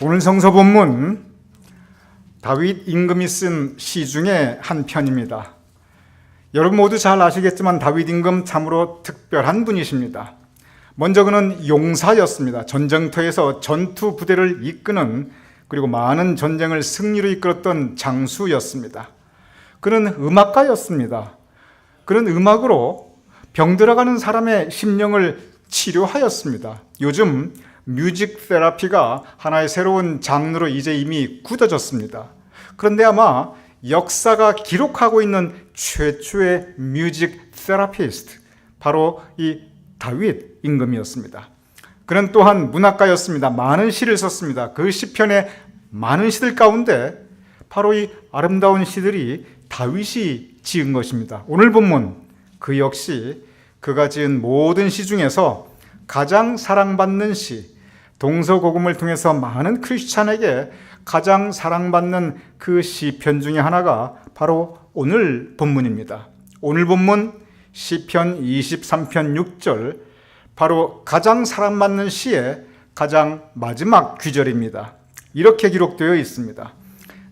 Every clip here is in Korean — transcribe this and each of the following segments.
오늘 성서 본문 다윗 임금이 쓴 시 중에 한 편입니다. 여러분 모두 잘 아시겠지만 다윗 임금 참으로 특별한 분이십니다. 먼저 그는 용사였습니다. 전쟁터에서 전투 부대를 이끄는, 그리고 많은 전쟁을 승리로 이끌었던 장수였습니다. 그는 음악가였습니다. 그는 음악으로 병들어가는 사람의 심령을 치료하였습니다. 요즘 뮤직 테라피가 하나의 새로운 장르로 이제 이미 굳어졌습니다. 그런데 아마 역사가 기록하고 있는 최초의 뮤직 테라피스트, 바로 이 다윗 임금이었습니다. 그는 또한 문학가였습니다. 많은 시를 썼습니다. 그 시편의 많은 시들 가운데 바로 이 아름다운 시들이 다윗이 지은 것입니다. 오늘 본문 그 역시 그가 지은 모든 시 중에서 가장 사랑받는 시, 동서고금을 통해서 많은 크리스찬에게 가장 사랑받는 그 시편 중에 하나가 바로 오늘 본문입니다. 오늘 본문 시편 23편 6절, 바로 가장 사랑받는 시의 가장 마지막 귀절입니다. 이렇게 기록되어 있습니다.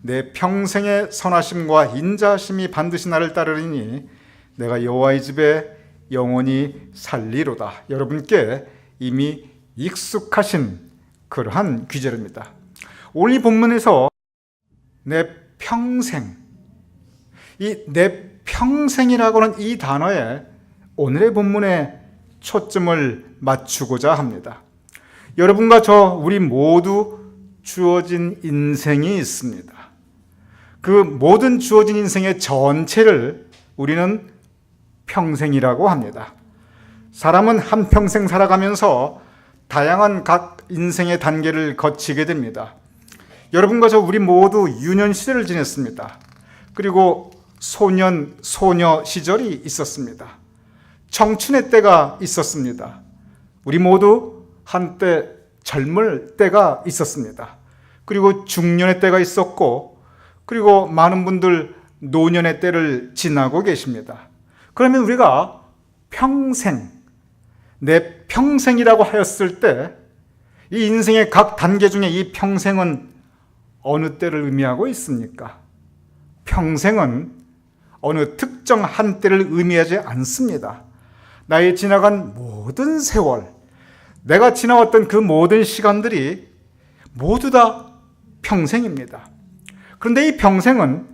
내 평생의 선하심과 인자하심이 반드시 나를 따르리니 내가 여호와의 집에 영원히 살리로다. 여러분께 이미 익숙하신 그러한 귀절입니다. 오늘 이 본문에서 내 평생, 이 내 평생이라고 하는 이 단어에 오늘의 본문에 초점을 맞추고자 합니다. 여러분과 저 우리 모두 주어진 인생이 있습니다. 그 모든 주어진 인생의 전체를 우리는 평생이라고 합니다. 사람은 한평생 살아가면서 다양한 각 인생의 단계를 거치게 됩니다. 여러분과 저 우리 모두 유년 시절을 지냈습니다. 그리고 소년, 소녀 시절이 있었습니다. 청춘의 때가 있었습니다. 우리 모두 한때 젊을 때가 있었습니다. 그리고 중년의 때가 있었고, 그리고 많은 분들 노년의 때를 지나고 계십니다. 그러면 우리가 평생, 내 평생이라고 하였을 때 이 인생의 각 단계 중에 이 평생은 어느 때를 의미하고 있습니까? 평생은 어느 특정 한 때를 의미하지 않습니다. 나의 지나간 모든 세월, 내가 지나왔던 그 모든 시간들이 모두 다 평생입니다. 그런데 이 평생은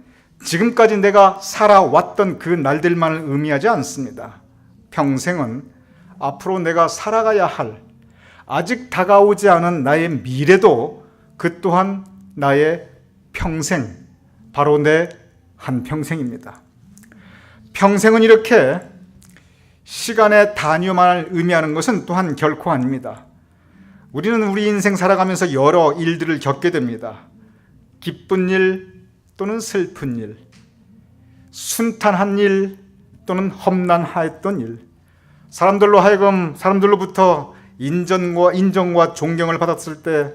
지금까지 내가 살아왔던 그 날들만을 의미하지 않습니다. 평생은 앞으로 내가 살아가야 할, 아직 다가오지 않은 나의 미래도 그 또한 나의 평생, 바로 내 한평생입니다. 평생은 이렇게 시간의 단위만을 의미하는 것은 또한 결코 아닙니다. 우리는 우리 인생 살아가면서 여러 일들을 겪게 됩니다. 기쁜 일 또는 슬픈 일, 순탄한 일 또는 험난하였던 일, 사람들로부터 인정과 존경을 받았을 때,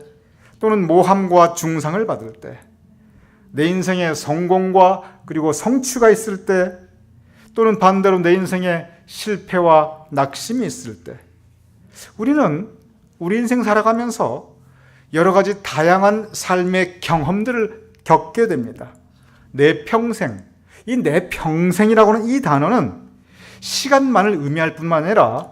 또는 모함과 중상을 받을 때, 내 인생에 성공과 그리고 성취가 있을 때, 또는 반대로 내 인생에 실패와 낙심이 있을 때, 우리는 우리 인생 살아가면서 여러 가지 다양한 삶의 경험들을 겪게 됩니다. 내 평생, 이 내 평생이라고 하는 이 단어는 시간만을 의미할 뿐만 아니라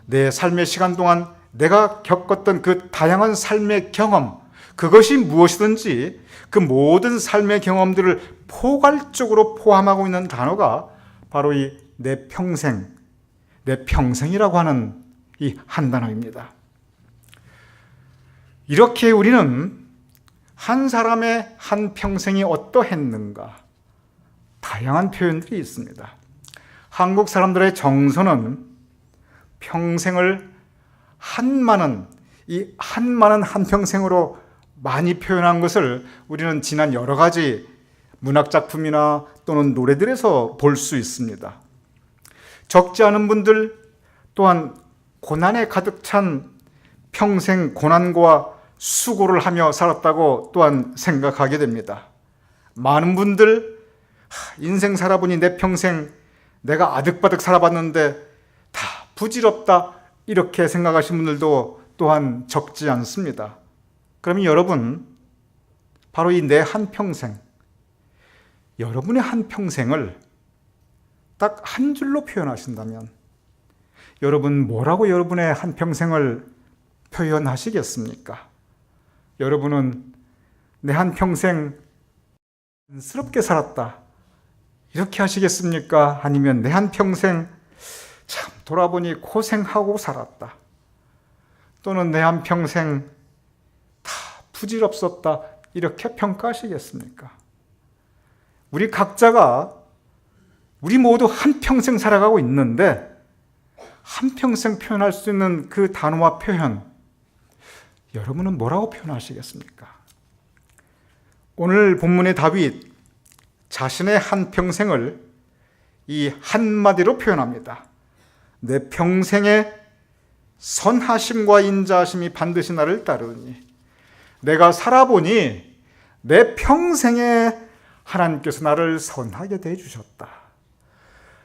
내 삶의 시간 동안 내가 겪었던 그 다양한 삶의 경험, 그것이 무엇이든지 그 모든 삶의 경험들을 포괄적으로 포함하고 있는 단어가 바로 이 내 평생, 내 평생이라고 하는 이 한 단어입니다. 이렇게 우리는 한 사람의 한 평생이 어떠했는가, 다양한 표현들이 있습니다. 한국 사람들의 정서는 평생을 한많은 한평생으로 많이 표현한 것을 우리는 지난 여러 가지 문학작품이나 또는 노래들에서 볼 수 있습니다. 적지 않은 분들 또한 고난에 가득 찬 평생 고난과 수고를 하며 살았다고 또한 생각하게 됩니다. 많은 분들 인생 살아보니 내 평생 내가 아득바득 살아봤는데 다 부질없다, 이렇게 생각하시는 분들도 또한 적지 않습니다. 그러면 여러분, 바로 이 내 한평생, 여러분의 한평생을 딱 한 줄로 표현하신다면 여러분 뭐라고 여러분의 한평생을 표현하시겠습니까? 여러분은 내 한평생 스럽게 살았다, 이렇게 하시겠습니까? 아니면 내 한평생 참 돌아보니 고생하고 살았다, 또는 내 한평생 다 부질없었다, 이렇게 평가하시겠습니까? 우리 모두 한평생 살아가고 있는데 한평생 표현할 수 있는 그 단어와 표현, 여러분은 뭐라고 표현하시겠습니까? 오늘 본문의 다윗, 자신의 한평생을 이 한마디로 표현합니다. 내 평생의 선하심과 인자하심이 반드시 나를 따르니, 내가 살아보니 내 평생에 하나님께서 나를 선하게 대해주셨다.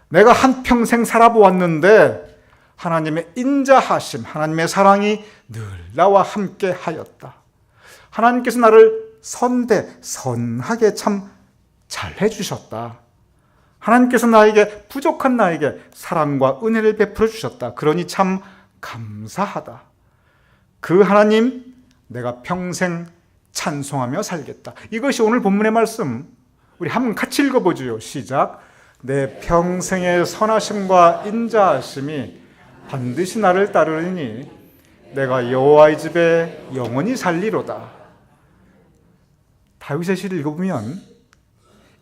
내가 한평생 살아보았는데 하나님의 인자하심, 하나님의 사랑이 늘 나와 함께 하였다. 하나님께서 나를 선하게 참 잘해 주셨다. 하나님께서 부족한 나에게 사랑과 은혜를 베풀어 주셨다. 그러니 참 감사하다. 그 하나님, 내가 평생 찬송하며 살겠다. 이것이 오늘 본문의 말씀. 우리 한번 같이 읽어보죠. 시작. 내 평생의 선하심과 인자하심이 반드시 나를 따르니 내가 여호와의 집에 영원히 살리로다. 다윗의 시를 읽어보면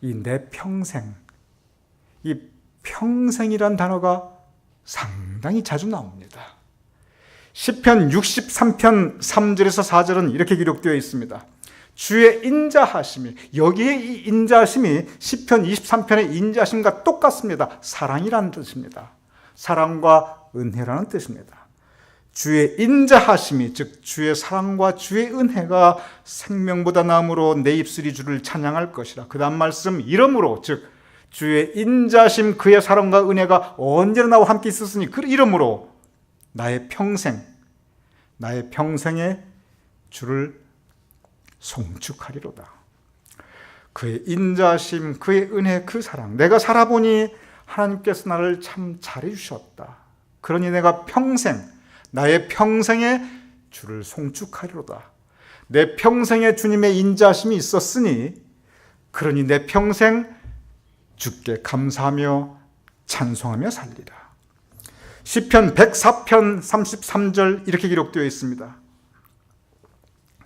이 내 평생, 이 평생이란 단어가 상당히 자주 나옵니다. 시편 63편 3절에서 4절은 이렇게 기록되어 있습니다. 주의 인자하심이, 여기에 이 인자하심이 시편 23편의 인자하심과 똑같습니다. 사랑이라는 뜻입니다. 사랑과 은혜라는 뜻입니다. 주의 인자하심이, 즉 주의 사랑과 주의 은혜가 생명보다 나음으로 내 입술이 주를 찬양할 것이라. 그 다음 말씀, 이러므로, 즉 주의 인자하심, 그의 사랑과 은혜가 언제나 나와 함께 있었으니 그 이러므로 나의 평생에 주를 송축하리로다. 그의 인자심, 그의 은혜, 그 사랑, 내가 살아보니 하나님께서 나를 참 잘해주셨다. 그러니 내가 나의 평생에 주를 송축하리로다. 내 평생에 주님의 인자심이 있었으니 그러니 내 평생 주께 감사하며 찬송하며 살리라. 시편 104편 33절 이렇게 기록되어 있습니다.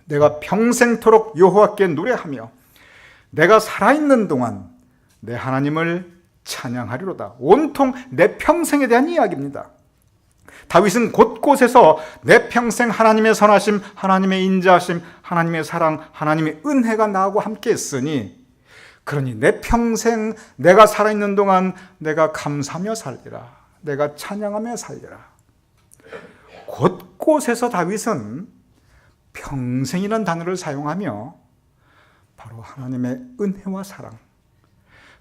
내가 평생토록 여호와께 노래하며 내가 살아있는 동안 내 하나님을 찬양하리로다. 온통 내 평생에 대한 이야기입니다. 다윗은 곳곳에서 내 평생 하나님의 선하심, 하나님의 인자하심, 하나님의 사랑, 하나님의 은혜가 나하고 함께 했으니 그러니 내 평생 내가 살아있는 동안 내가 감사하며 살리라. 내가 찬양하며 살리라. 곳곳에서 다윗은 평생이라는 단어를 사용하며 바로 하나님의 은혜와 사랑,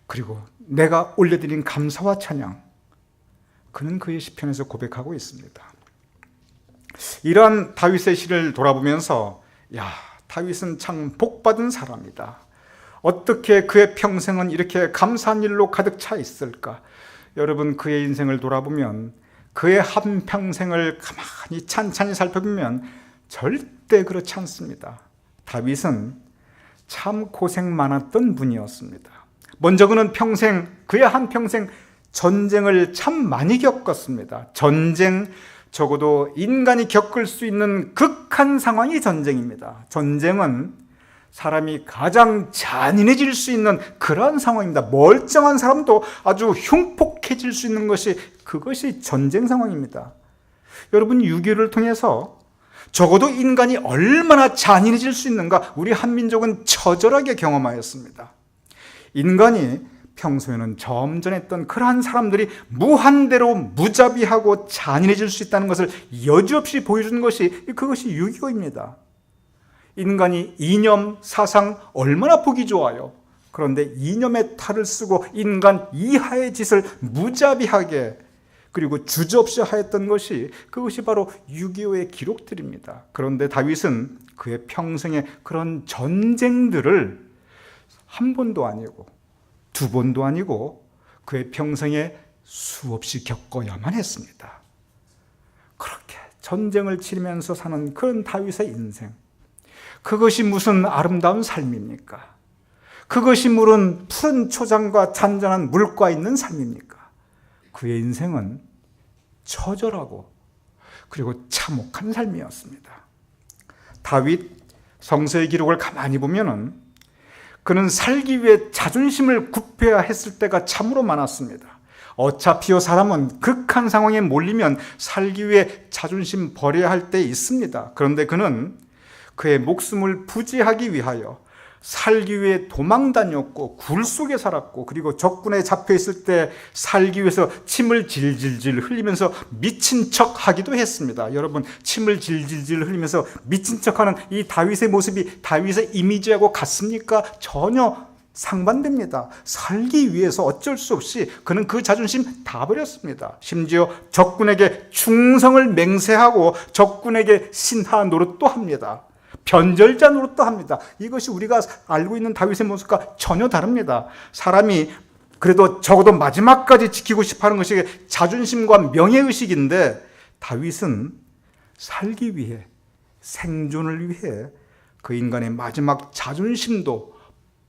그리고 내가 올려드린 감사와 찬양, 그는 그의 시편에서 고백하고 있습니다. 이러한 다윗의 시를 돌아보면서 다윗은 참 복받은 사람이다. 어떻게 그의 평생은 이렇게 감사한 일로 가득 차 있을까? 여러분, 그의 인생을 돌아보면, 그의 한평생을 가만히 찬찬히 살펴보면 절대 그렇지 않습니다. 다윗은 참 고생 많았던 분이었습니다. 먼저 그는 그의 한평생 전쟁을 참 많이 겪었습니다. 전쟁, 적어도 인간이 겪을 수 있는 극한 상황이 전쟁입니다. 전쟁은 사람이 가장 잔인해질 수 있는 그러한 상황입니다. 멀쩡한 사람도 아주 흉폭해질 수 있는 그것이 전쟁 상황입니다. 여러분, 6.25를 통해서 적어도 인간이 얼마나 잔인해질 수 있는가 우리 한민족은 처절하게 경험하였습니다. 인간이 평소에는 점잖았던 그러한 사람들이 무한대로 무자비하고 잔인해질 수 있다는 것을 여지없이 보여준 그것이 6.25입니다. 인간이 이념, 사상 얼마나 보기 좋아요. 그런데 이념의 탈을 쓰고 인간 이하의 짓을 무자비하게 그리고 주저없이 하였던 그것이 바로 6.25의 기록들입니다. 그런데 다윗은 그의 평생의 그런 전쟁들을 한 번도 아니고 두 번도 아니고 그의 평생에 수없이 겪어야만 했습니다. 그렇게 전쟁을 치르면서 사는 그런 다윗의 인생, 그것이 무슨 아름다운 삶입니까? 그것이 물은 푸른 초장과 잔잔한 물과 있는 삶입니까? 그의 인생은 처절하고 그리고 참혹한 삶이었습니다. 다윗 성서의 기록을 가만히 보면은 그는 살기 위해 자존심을 굽혀야 했을 때가 참으로 많았습니다. 어차피요 사람은 극한 상황에 몰리면 살기 위해 자존심 버려야 할 때 있습니다. 그런데 그는 그의 목숨을 부지하기 위하여 살기 위해 도망 다녔고 굴 속에 살았고 그리고 적군에 잡혀 있을 때 살기 위해서 침을 질질질 흘리면서 미친 척 하기도 했습니다. 여러분, 침을 질질질 흘리면서 미친 척하는 이 다윗의 모습이 다윗의 이미지하고 같습니까? 전혀 상반됩니다. 살기 위해서 어쩔 수 없이 그는 그 자존심 다 버렸습니다. 심지어 적군에게 충성을 맹세하고 적군에게 신하 노릇도 합니다. 변절자 노릇도 합니다. 이것이 우리가 알고 있는 다윗의 모습과 전혀 다릅니다. 사람이 그래도 적어도 마지막까지 지키고 싶어하는 것이 자존심과 명예의식인데 다윗은 살기 위해, 생존을 위해 그 인간의 마지막 자존심도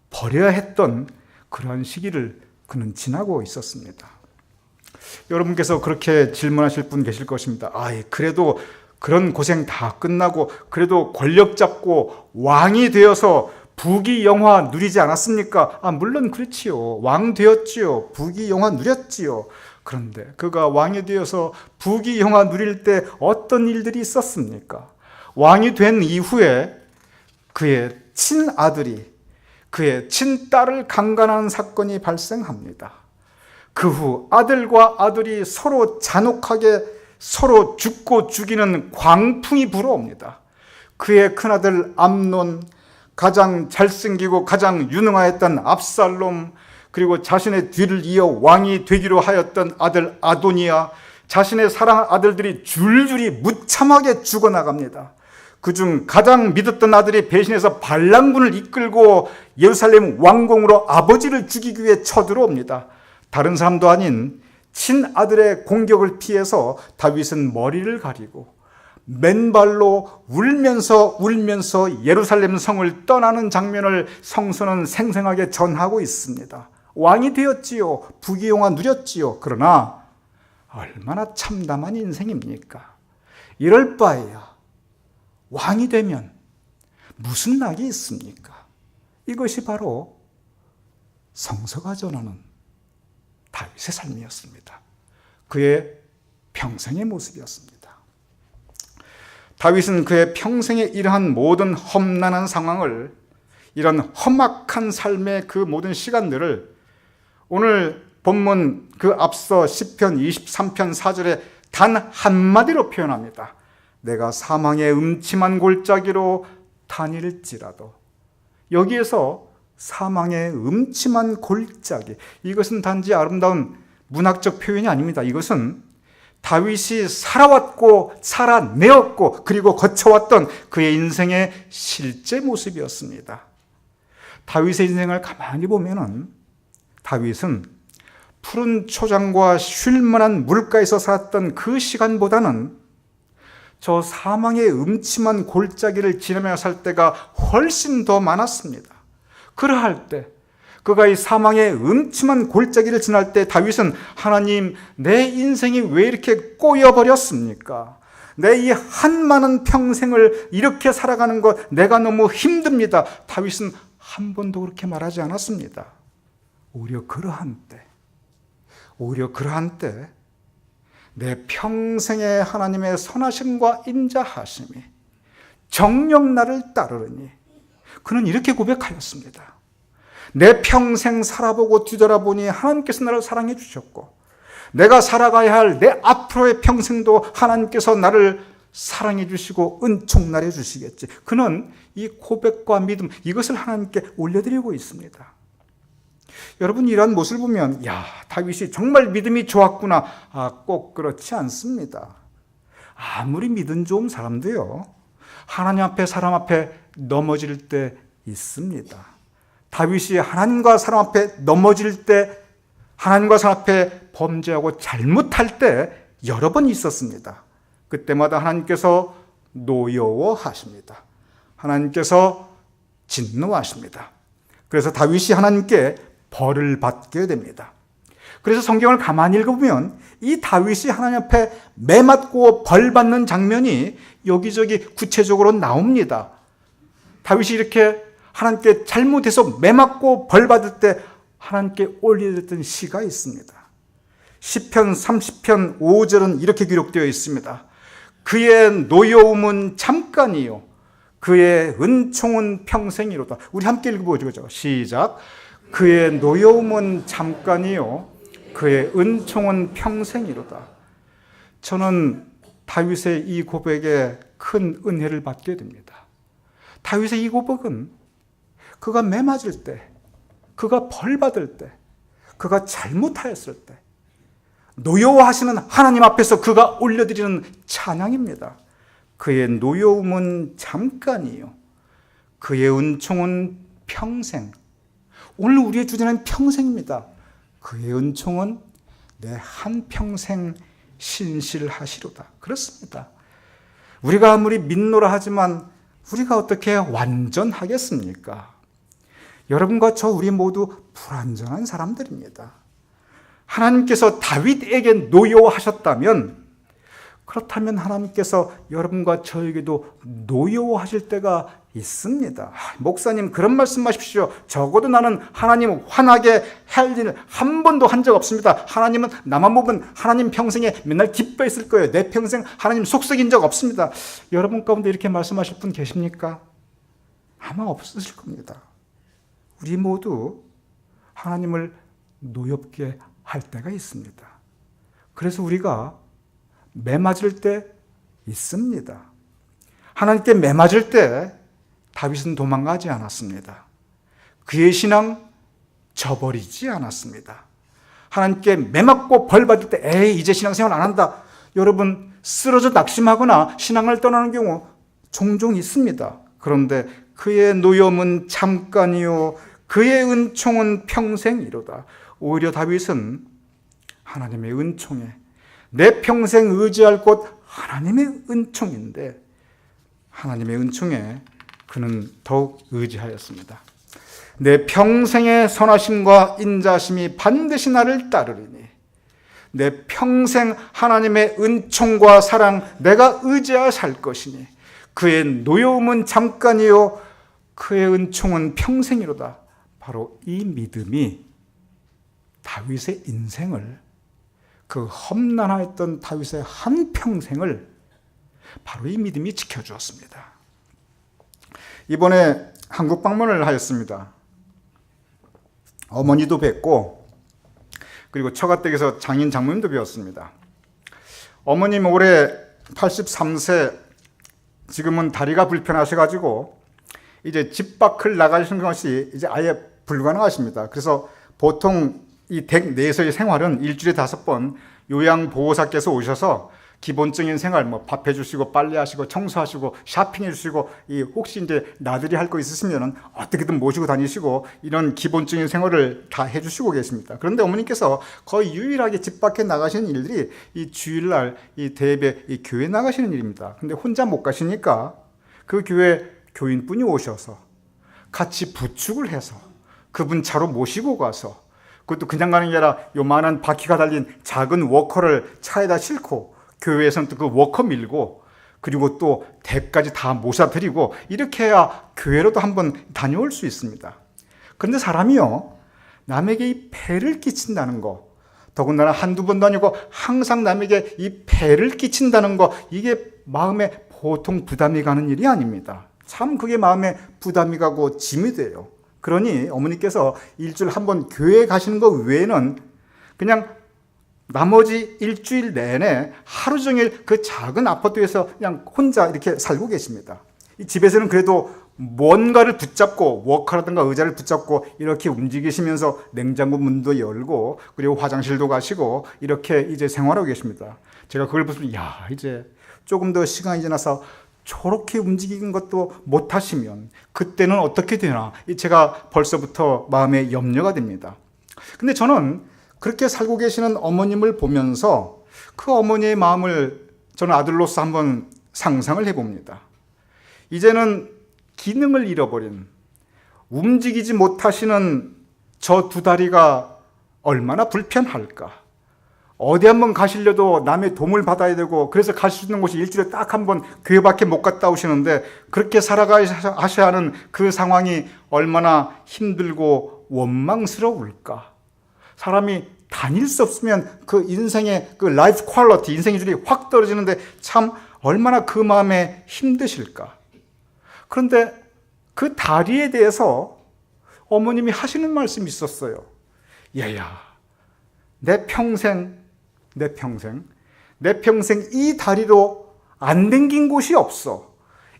버려야 했던 그러한 시기를 그는 지나고 있었습니다. 여러분께서 그렇게 질문하실 분 계실 것입니다. 그래도 그런 고생 다 끝나고 그래도 권력 잡고 왕이 되어서 부귀영화 누리지 않았습니까? 물론 그렇지요. 왕 되었지요. 부귀영화 누렸지요. 그런데 그가 왕이 되어서 부귀영화 누릴 때 어떤 일들이 있었습니까? 왕이 된 이후에 그의 친아들이 그의 친딸을 강간하는 사건이 발생합니다. 그 후 아들과 아들이 서로 잔혹하게 서로 죽고 죽이는 광풍이 불어옵니다. 그의 큰아들 암논, 가장 잘생기고 가장 유능하였던 압살롬, 그리고 자신의 뒤를 이어 왕이 되기로 하였던 아들 아도니아, 자신의 사랑하는 아들들이 줄줄이 무참하게 죽어나갑니다. 그중 가장 믿었던 아들이 배신해서 반란군을 이끌고 예루살렘 왕궁으로 아버지를 죽이기 위해 쳐들어옵니다. 다른 사람도 아닌 친아들의 공격을 피해서 다윗은 머리를 가리고 맨발로 울면서 예루살렘 성을 떠나는 장면을 성서는 생생하게 전하고 있습니다. 왕이 되었지요. 부귀영화 누렸지요. 그러나 얼마나 참담한 인생입니까? 이럴 바에야 왕이 되면 무슨 낙이 있습니까? 이것이 바로 성서가 전하는 다윗의 삶이었습니다. 그의 평생의 모습이었습니다. 다윗은 그의 평생에 이러한 모든 험난한 상황을, 이런 험악한 삶의 그 모든 시간들을 오늘 본문 그 앞서 시편 23편 4절에 단 한마디로 표현합니다. 내가 사망의 음침한 골짜기로 다닐지라도. 여기에서 사망의 음침한 골짜기, 이것은 단지 아름다운 문학적 표현이 아닙니다. 이것은 다윗이 살아왔고 살아내었고 그리고 거쳐왔던 그의 인생의 실제 모습이었습니다. 다윗의 인생을 가만히 보면은 다윗은 푸른 초장과 쉴만한 물가에서 살았던 그 시간보다는 저 사망의 음침한 골짜기를 지나며 살 때가 훨씬 더 많았습니다. 그러할 때, 그가 이 사망의 음침한 골짜기를 지날 때 다윗은 하나님, 내 인생이 왜 이렇게 꼬여버렸습니까? 내 이 한많은 평생을 이렇게 살아가는 것 내가 너무 힘듭니다. 다윗은 한 번도 그렇게 말하지 않았습니다. 오히려 그러한 때 내 평생의 하나님의 선하심과 인자하심이 정녕 나를 따르니 그는 이렇게 고백하였습니다. 내 평생 살아보고 뒤돌아보니 하나님께서 나를 사랑해 주셨고 내가 살아가야 할 내 앞으로의 평생도 하나님께서 나를 사랑해 주시고 은총 나눠 주시겠지. 그는 이 고백과 믿음, 이것을 하나님께 올려드리고 있습니다. 여러분, 이러한 모습을 보면 다윗이 정말 믿음이 좋았구나. 꼭 그렇지 않습니다. 아무리 믿음 좋은 사람도요, 하나님 앞에 사람 앞에 넘어질 때 있습니다. 다윗이 하나님과 사람 앞에 넘어질 때, 하나님과 사람 앞에 범죄하고 잘못할 때 여러 번 있었습니다. 그때마다 하나님께서 노여워하십니다. 하나님께서 진노하십니다. 그래서 다윗이 하나님께 벌을 받게 됩니다. 그래서 성경을 가만히 읽어보면 이 다윗이 하나님 앞에 매맞고 벌 받는 장면이 여기저기 구체적으로 나옵니다. 다윗이 이렇게 하나님께 잘못해서 매맞고 벌 받을 때 하나님께 올려드렸던 시가 있습니다. 시편 30편 5절은 이렇게 기록되어 있습니다. 그의 노여움은 잠깐이요 그의 은총은 평생이로다. 우리 함께 읽어보죠. 시작. 그의 노여움은 잠깐이요 그의 은총은 평생이로다. 저는 다윗의 이 고백에 큰 은혜를 받게 됩니다. 다윗의 이 고백은 그가 매맞을 때, 그가 벌 받을 때, 그가 잘못하였을 때 노여워하시는 하나님 앞에서 그가 올려드리는 찬양입니다. 그의 노여움은 잠깐이요 그의 은총은 평생. 오늘 우리의 주제는 평생입니다. 그의 은총은 내 한평생 신실하시로다. 그렇습니다. 우리가 아무리 믿노라 하지만 우리가 어떻게 완전하겠습니까? 여러분과 저 우리 모두 불완전한 사람들입니다. 하나님께서 다윗에게 노여워하셨다면, 그렇다면 하나님께서 여러분과 저에게도 노여워하실 때가 있습니다. 목사님 그런 말씀하십시오. 적어도 나는 하나님 화나게 할 일을 한 번도 한 적 없습니다. 하나님은 나만 보면 하나님 평생에 맨날 기뻐했을 거예요. 내 평생 하나님 속썩인 적 없습니다. 여러분 가운데 이렇게 말씀하실 분 계십니까? 아마 없으실 겁니다. 우리 모두 하나님을 노엽게 할 때가 있습니다. 그래서 우리가 매맞을 때 있습니다. 하나님께 매맞을 때 다윗은 도망가지 않았습니다. 그의 신앙 저버리지 않았습니다. 하나님께 매맞고 벌 받을 때 에이 이제 신앙생활 안 한다. 여러분 쓰러져 낙심하거나 신앙을 떠나는 경우 종종 있습니다. 그런데 그의 노염은 잠깐이요 그의 은총은 평생이로다. 오히려 다윗은 하나님의 은총에, 내 평생 의지할 곳 하나님의 은총인데 하나님의 은총에 그는 더욱 의지하였습니다. 내 평생의 선하심과 인자심이 반드시 나를 따르리니 내 평생 하나님의 은총과 사랑 내가 의지하여 살 것이니 그의 노여움은 잠깐이요 그의 은총은 평생이로다. 바로 이 믿음이 다윗의 인생을, 그 험난하였던 다윗의 한평생을 바로 이 믿음이 지켜주었습니다. 이번에 한국 방문을 하였습니다. 어머니도 뵙고 그리고 처가댁에서 장인 장모님도 뵈었습니다. 어머님 올해 83세, 지금은 다리가 불편하셔가지고 이제 집 밖을 나가시는 것이 이제 아예 불가능하십니다. 그래서 보통 이 댁 내에서의 생활은 일주일에 5번 요양보호사께서 오셔서 기본적인 생활, 뭐 밥 해주시고 빨래하시고 청소하시고 쇼핑해주시고, 혹시 이제 나들이 할 거 있으시면은 어떻게든 모시고 다니시고 이런 기본적인 생활을 다 해주시고 계십니다. 그런데 어머니께서 거의 유일하게 집 밖에 나가시는 일들이 이 주일날 이 대예배 이 교회 나가시는 일입니다. 근데 혼자 못 가시니까 그 교회 교인분이 오셔서 같이 부축을 해서 그분 차로 모시고 가서, 그것도 그냥 가는 게 아니라 요만한 바퀴가 달린 작은 워커를 차에다 싣고 교회에서는 또 그 워커 밀고 그리고 또 댁까지 다 모셔드리고 이렇게 해야 교회로도 한번 다녀올 수 있습니다. 그런데 사람이요, 남에게 이 폐를 끼친다는 거, 더군다나 한두 번도 아니고 항상 남에게 이 폐를 끼친다는 거, 이게 마음에 보통 부담이 가는 일이 아닙니다. 참 그게 마음에 부담이 가고 짐이 돼요. 그러니 어머니께서 일주일에 한 번 교회에 가시는 것 외에는 그냥 나머지 일주일 내내 하루 종일 그 작은 아파트에서 그냥 혼자 이렇게 살고 계십니다. 이 집에서는 그래도 뭔가를 붙잡고, 워커라든가 의자를 붙잡고 이렇게 움직이시면서 냉장고 문도 열고 그리고 화장실도 가시고 이렇게 이제 생활하고 계십니다. 제가 그걸 보면 이제 조금 더 시간이 지나서 저렇게 움직이는 것도 못하시면 그때는 어떻게 되나, 제가 벌써부터 마음에 염려가 됩니다. 근데 저는 그렇게 살고 계시는 어머님을 보면서 그 어머니의 마음을 저는 아들로서 한번 상상을 해봅니다. 이제는 기능을 잃어버린, 움직이지 못하시는 저 두 다리가 얼마나 불편할까. 어디 한번 가시려도 남의 도움을 받아야 되고, 그래서 갈 수 있는 곳이 일주일에 딱 한 번 교회밖에 못 갔다 오시는데, 그렇게 살아가셔야 하는 그 상황이 얼마나 힘들고 원망스러울까. 사람이 다닐 수 없으면 그 인생의 그 라이프 퀄리티, 인생의 질이 확 떨어지는데 참 얼마나 그 마음에 힘드실까. 그런데 그 다리에 대해서 어머님이 하시는 말씀이 있었어요. 얘야, 내 평생 이 다리로 안 댕긴 곳이 없어.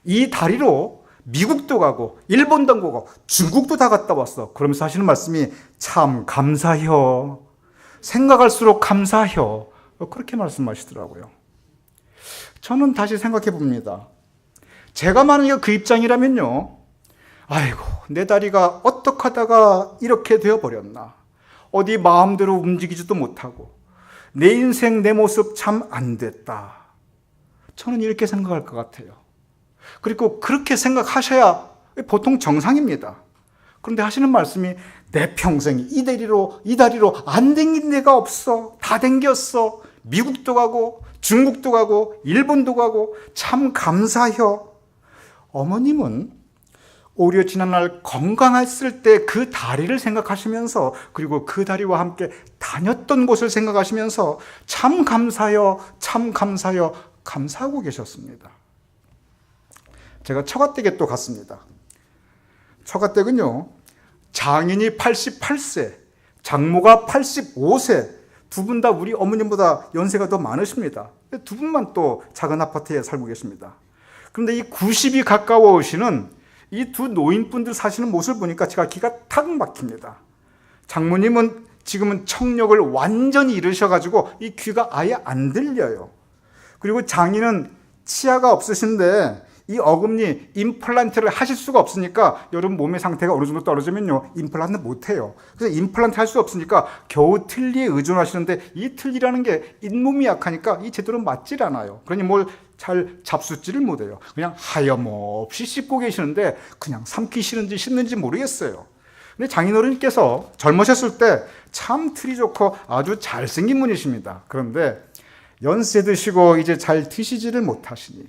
이 다리로 미국도 가고 일본도 가고 중국도 다 갔다 왔어. 그러면서 하시는 말씀이 참 감사해요. 생각할수록 감사해요. 그렇게 말씀하시더라고요. 저는 다시 생각해 봅니다. 제가 만약에 그 입장이라면요, 아이고, 내 다리가 어떻게 하다가 이렇게 되어버렸나. 어디 마음대로 움직이지도 못하고 내 인생 내 모습 참 안 됐다. 저는 이렇게 생각할 것 같아요. 그리고 그렇게 생각하셔야 보통 정상입니다. 그런데 하시는 말씀이 내 평생 이 다리로 안 댕긴 데가 없어. 다 댕겼어. 미국도 가고 중국도 가고 일본도 가고 참 감사해요. 어머님은 오히려 지난날 건강했을 때 그 다리를 생각하시면서, 그리고 그 다리와 함께 다녔던 곳을 생각하시면서 참 감사해요, 참 감사해요, 감사하고 계셨습니다. 제가 처가댁에 또 갔습니다. 처가댁은요, 장인이 88세, 장모가 85세, 두 분 다 우리 어머님보다 연세가 더 많으십니다. 두 분만 또 작은 아파트에 살고 계십니다. 그런데 이 90이 가까워 오시는 이 두 노인분들 사시는 모습을 보니까 제가 기가 탁 막힙니다. 장모님은 지금은 청력을 완전히 잃으셔가지고 이 귀가 아예 안 들려요. 그리고 장인은 치아가 없으신데 이 어금니 임플란트를 하실 수가 없으니까, 여러분 몸의 상태가 어느 정도 떨어지면요, 임플란트 못해요. 그래서 임플란트 할 수 없으니까 겨우 틀니에 의존하시는데, 이 틀니라는 게 잇몸이 약하니까 이 제대로 맞질 않아요. 그러니 뭘 잘 잡수지를 못해요. 그냥 하염없이 씹고 계시는데 그냥 삼키시는지 씹는지 모르겠어요. 근데 장인어른께서 젊으셨을 때 참 틀이 좋고 아주 잘생긴 분이십니다. 그런데 연세 드시고 이제 잘 드시지를 못하시니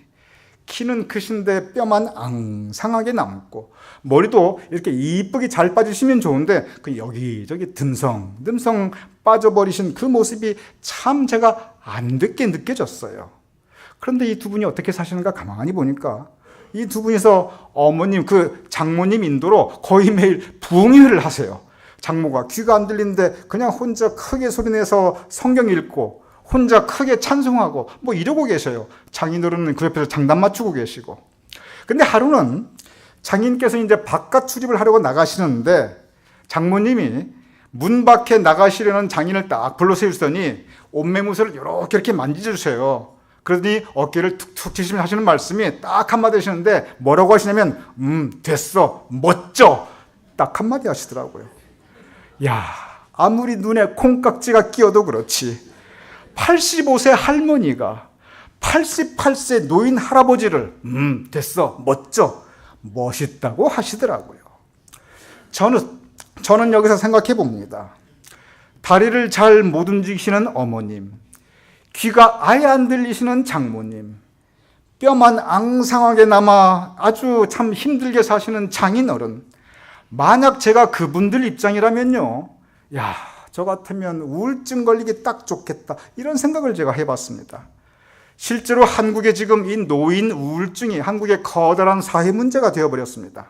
키는 크신데 뼈만 앙상하게 남고, 머리도 이렇게 이쁘게 잘 빠지시면 좋은데 그 여기저기 듬성 빠져버리신 그 모습이 참 제가 안 듣게 느껴졌어요. 그런데 이 두 분이 어떻게 사시는가 가만히 보니까 이 두 분이서 어머님, 그 장모님 인도로 거의 매일 부흥회를 하세요. 장모가 귀가 안 들리는데 그냥 혼자 크게 소리내서 성경 읽고 혼자 크게 찬송하고 뭐 이러고 계셔요. 장인어른은 그 옆에서 장단 맞추고 계시고. 근데 하루는 장인께서 이제 바깥 출입을 하려고 나가시는데 장모님이 문 밖에 나가시려는 장인을 딱 불러 세우시더니 옷매무새를 이렇게 만지주세요. 그러더니 어깨를 툭툭 치시면서 하시는 말씀이 딱 한마디 하시는데 뭐라고 하시냐면 됐어, 멋져, 딱 한마디 하시더라고요. 야, 아무리 눈에 콩깍지가 끼어도 그렇지 85세 할머니가 88세 노인 할아버지를 됐어, 멋져, 멋있다고 하시더라고요. 저는 여기서 생각해 봅니다. 다리를 잘 못 움직이시는 어머님, 귀가 아예 안 들리시는 장모님, 뼈만 앙상하게 남아 아주 참 힘들게 사시는 장인어른, 만약 제가 그분들 입장이라면요, 야, 저 같으면 우울증 걸리기 딱 좋겠다, 이런 생각을 제가 해봤습니다. 실제로 한국에 지금 이 노인 우울증이 한국의 커다란 사회 문제가 되어버렸습니다.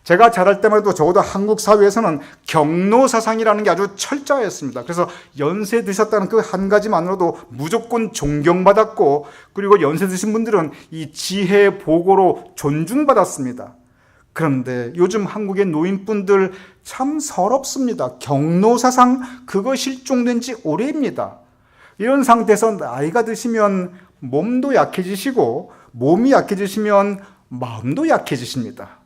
제가 자랄 때만 해도 적어도 한국 사회에서는 경로사상이라는 게 아주 철저했습니다. 그래서 연세 드셨다는 그 한 가지만으로도 무조건 존경받았고, 그리고 연세 드신 분들은 이 지혜 보고로 존중받았습니다. 그런데 요즘 한국의 노인분들 참 서럽습니다. 경로사상 그거 실종된 지 오래입니다. 이런 상태에서 나이가 드시면 몸도 약해지시고 몸이 약해지시면 마음도 약해지십니다.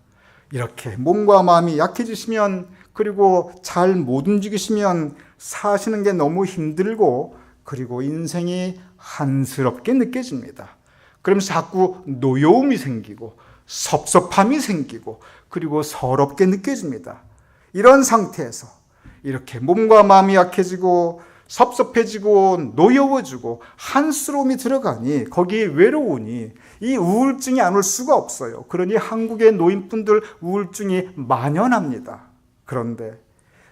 이렇게 몸과 마음이 약해지시면, 그리고 잘 못 움직이시면 사시는 게 너무 힘들고, 그리고 인생이 한스럽게 느껴집니다. 그러면서 자꾸 노여움이 생기고 섭섭함이 생기고, 그리고 서럽게 느껴집니다. 이런 상태에서 이렇게 몸과 마음이 약해지고 섭섭해지고 노여워지고 한스러움이 들어가니, 거기에 외로우니 이 우울증이 안 올 수가 없어요. 그러니 한국의 노인분들 우울증이 만연합니다. 그런데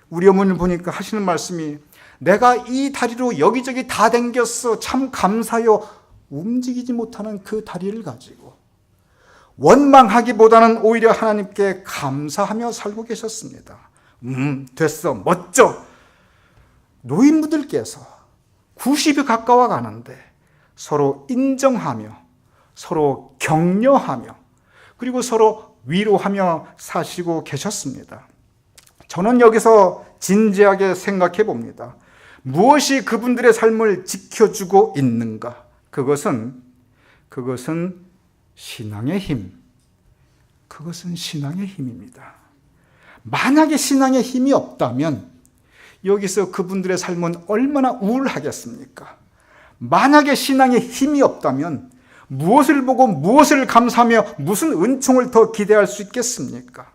우리 어머니를 보니까 하시는 말씀이, 내가 이 다리로 여기저기 다 댕겼어, 참 감사요. 움직이지 못하는 그 다리를 가지고 원망하기보다는 오히려 하나님께 감사하며 살고 계셨습니다. 됐어, 멋져. 노인분들께서 90이 가까워 가는데 서로 인정하며, 서로 격려하며, 그리고 서로 위로하며 사시고 계셨습니다. 저는 여기서 진지하게 생각해 봅니다. 무엇이 그분들의 삶을 지켜주고 있는가? 그것은 신앙의 힘. 그것은 신앙의 힘입니다. 만약에 신앙의 힘이 없다면 여기서 그분들의 삶은 얼마나 우울하겠습니까? 만약에 신앙의 힘이 없다면 무엇을 보고 무엇을 감사하며 무슨 은총을 더 기대할 수 있겠습니까?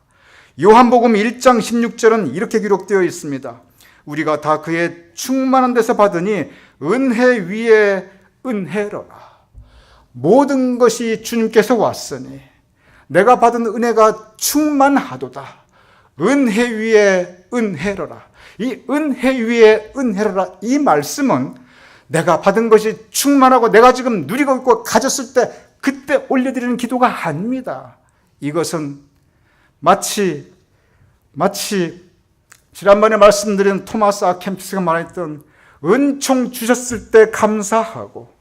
요한복음 1장 16절은 이렇게 기록되어 있습니다. 우리가 다 그의 충만한 데서 받으니 은혜 위에 은혜로라. 모든 것이 주님께서 왔으니 내가 받은 은혜가 충만하도다. 은혜 위에 은혜로라. 이 은혜 위에 은혜로라, 이 말씀은 내가 받은 것이 충만하고 내가 지금 누리고 있고 가졌을 때 그때 올려드리는 기도가 아닙니다. 이것은 마치 지난번에 말씀드린 토마스 아 캠피스가 말했던, 은총 주셨을 때 감사하고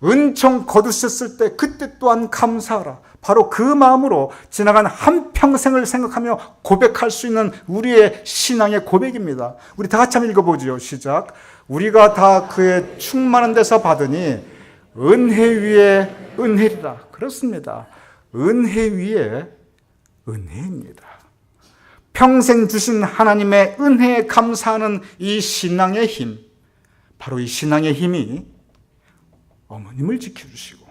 은총 거두셨을 때 그때 또한 감사하라. 바로 그 마음으로 지나간 한평생을 생각하며 고백할 수 있는 우리의 신앙의 고백입니다. 우리 다 같이 한번 읽어보죠. 시작. 우리가 다 그의 충만한 데서 받으니 은혜 위에 은혜리라. 그렇습니다. 은혜 위에 은혜입니다. 평생 주신 하나님의 은혜에 감사하는 이 신앙의 힘, 바로 이 신앙의 힘이 어머님을 지켜주시고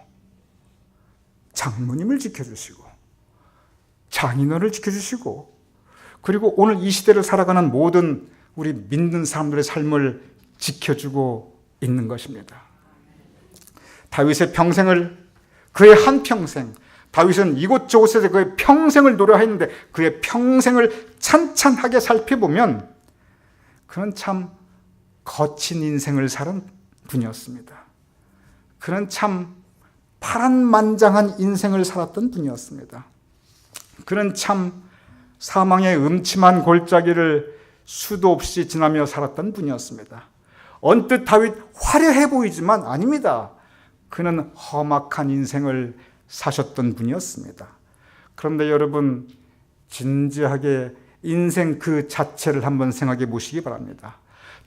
장모님을 지켜주시고 장인어른을 지켜주시고, 그리고 오늘 이 시대를 살아가는 모든 우리 믿는 사람들의 삶을 지켜주고 있는 것입니다. 다윗의 평생을, 그의 한평생, 다윗은 이곳저곳에서 그의 평생을 노래했는데 그의 평생을 찬찬하게 살펴보면 그는 참 거친 인생을 사는 분이었습니다. 그는 참 파란만장한 인생을 살았던 분이었습니다. 그는 참 사망의 음침한 골짜기를 수도 없이 지나며 살았던 분이었습니다. 언뜻 다윗 화려해 보이지만 아닙니다. 그는 험악한 인생을 사셨던 분이었습니다. 그런데 여러분, 진지하게 인생 그 자체를 한번 생각해 보시기 바랍니다.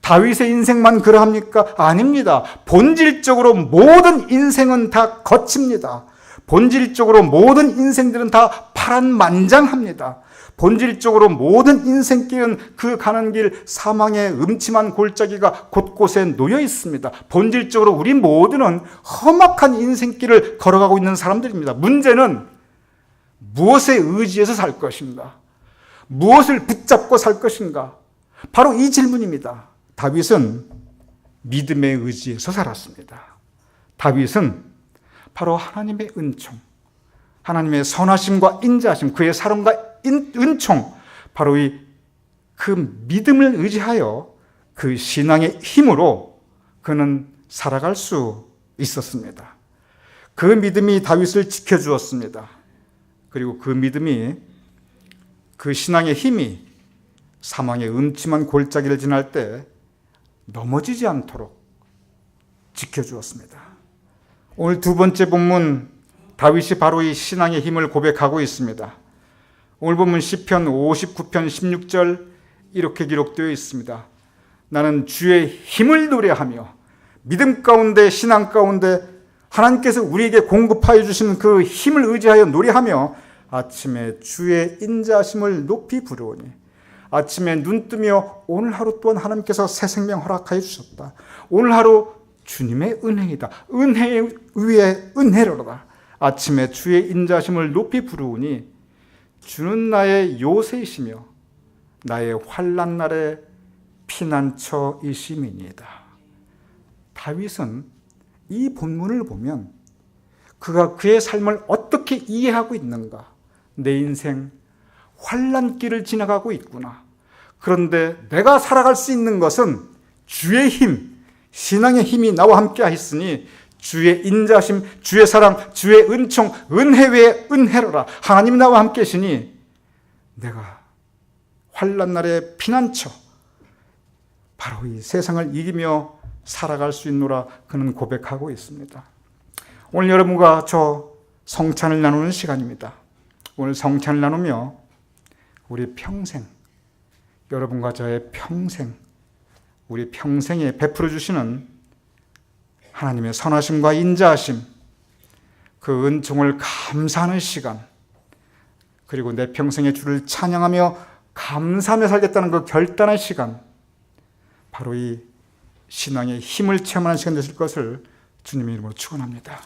다윗의 인생만 그러합니까? 아닙니다. 본질적으로 모든 인생은 다 거칩니다. 본질적으로 모든 인생들은 다 파란만장합니다. 본질적으로 모든 인생길은 그 가는 길 사망의 음침한 골짜기가 곳곳에 놓여 있습니다. 본질적으로 우리 모두는 험악한 인생길을 걸어가고 있는 사람들입니다. 문제는 무엇에 의지해서 살 것인가? 무엇을 붙잡고 살 것인가? 바로 이 질문입니다. 다윗은 믿음에 의지해서 살았습니다. 다윗은 바로 하나님의 은총, 하나님의 선하심과 인자하심, 그의 사랑과 은총, 바로 그 믿음을 의지하여 그 신앙의 힘으로 그는 살아갈 수 있었습니다. 그 믿음이 다윗을 지켜주었습니다. 그리고 그 믿음이, 그 신앙의 힘이 사망의 음침한 골짜기를 지날 때 넘어지지 않도록 지켜주었습니다. 오늘 두 번째 본문, 다윗이 바로 이 신앙의 힘을 고백하고 있습니다. 오늘 본문 시편 59편 16절 이렇게 기록되어 있습니다. 나는 주의 힘을 노래하며 믿음 가운데, 신앙 가운데 하나님께서 우리에게 공급하여 주신 그 힘을 의지하여 노래하며 아침에 주의 인자하심을 높이 부르오니 아침에 눈 뜨며 오늘 하루 또한 하나님께서 새 생명 허락하여 주셨다. 오늘 하루 주님의 은혜이다. 은혜 위에 은혜로다. 아침에 주의 인자하심을 높이 부르오니 주는 나의 요새이시며 나의 환난 날의 피난처이심이니이다. 다윗은 이 본문을 보면 그가 그의 삶을 어떻게 이해하고 있는가? 내 인생 환난길을 지나가고 있구나. 그런데 내가 살아갈 수 있는 것은 주의 힘, 신앙의 힘이 나와 함께 하였으니 주의 인자심, 주의 사랑, 주의 은총, 은혜 외에 은혜로라. 하나님이 나와 함께 하시니 내가 환난 날의 피난처, 바로 이 세상을 이기며 살아갈 수 있노라. 그는 고백하고 있습니다. 오늘 여러분과 저 성찬을 나누는 시간입니다. 오늘 성찬을 나누며 우리 평생, 여러분과 저의 평생, 우리 평생에 베풀어 주시는 하나님의 선하심과 인자하심, 그 은총을 감사하는 시간, 그리고 내 평생의 주를 찬양하며 감사하며 살겠다는 그 결단의 시간, 바로 이 신앙의 힘을 체험하는 시간 되실 것을 주님의 이름으로 축원합니다.